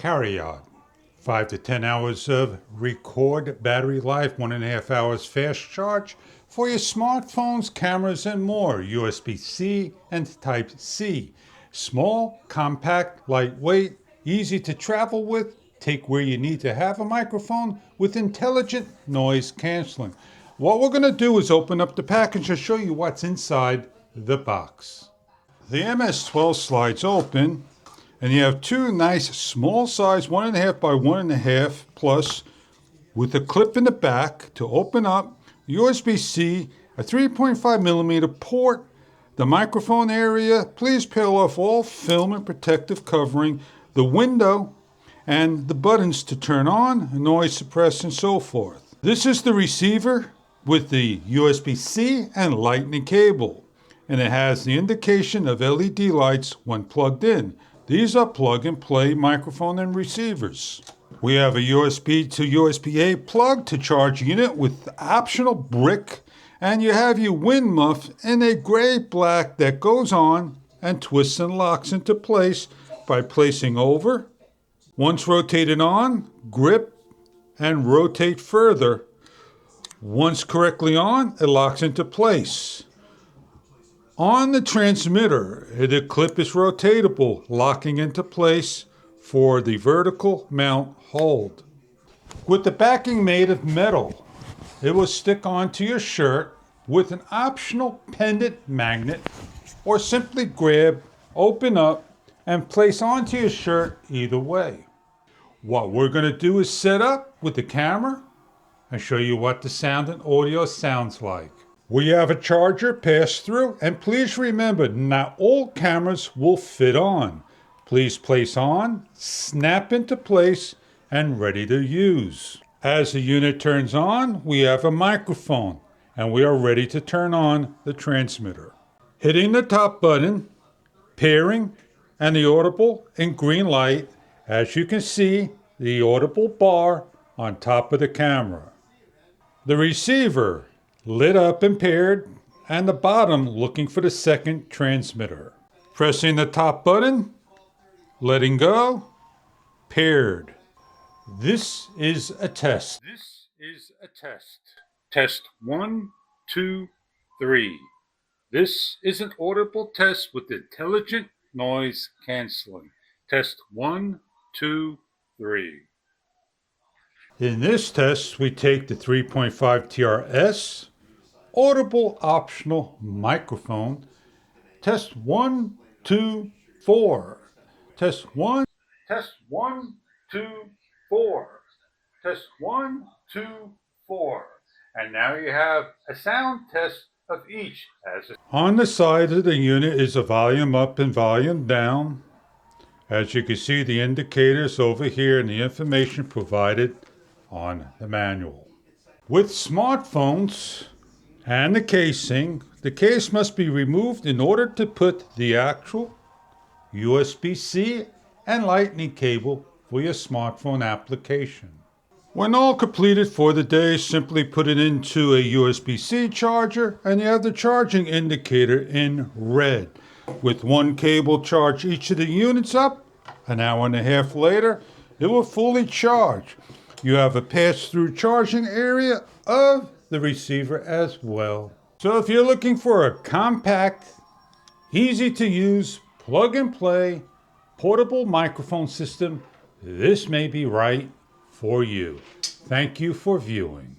Kairiyard. 5 to 10 hours of record battery life, 1.5 hours fast charge for your smartphones, cameras, and more. USB-C and Type-C. Small, compact, lightweight, easy to travel with. Take where you need to have a microphone with intelligent noise canceling. What we're going to do is open up the package and show you what's inside the box. The MS-12 slides open, and you have two nice small size 1.5 by 1.5 plus with a clip in the back to open up, USB-C, a 3.5 millimeter port, the microphone area. Please peel off all film and protective covering, the window, and the buttons to turn on, noise suppress, and so forth. This is the receiver with the USB-C and lightning cable, and it has the indication of LED lights when plugged in. These are plug-and-play microphone and receivers. We have a USB to USB-A plug to charge unit with optional brick, and you have your wind muff in a gray-black that goes on and twists and locks into place by placing over. Once rotated on, grip and rotate further. Once correctly on, it locks into place. On the transmitter, the clip is rotatable, locking into place for the vertical mount hold. With the backing made of metal, it will stick onto your shirt with an optional pendant magnet, or simply grab, open up, and place onto your shirt either way. What we're going to do is set up with the camera and show you what the sound and audio sounds like. We have a charger pass-through, and please remember, not all cameras will fit on. Please place on, snap into place, and ready to use. As the unit turns on, we have a microphone, and we are ready to turn on the transmitter. Hitting the top button, pairing, and the audible and green light, as you can see, the audible bar on top of the camera. The receiver lit up and paired, and the bottom looking for the second transmitter. Pressing the top button, letting go, paired. This is a test. This is a test. Test 1, 2, 3. This is an audible test with intelligent noise canceling. Test 1, 2, 3. In this test, we take the 3.5 TRS audible optional microphone. Test 1, 2, 4. Test 1. Test 1, 2, 4. Test 1, 2, 4. And now you have a sound test of each. On the side of the unit is a volume up and volume down. As you can see, the indicators over here and the information provided on the manual. With smartphones and the case must be removed in order to put the actual USB-C and lightning cable for your smartphone application. When all completed for the day, simply put it into a USB-C charger, and you have the charging indicator in red. With one cable, charge each of the units up. An hour and a half later, it will fully charge. You have a pass-through charging area of the receiver as well. So if you're looking for a compact, easy to use, plug-and-play, portable microphone system, this may be right for you. Thank you for viewing.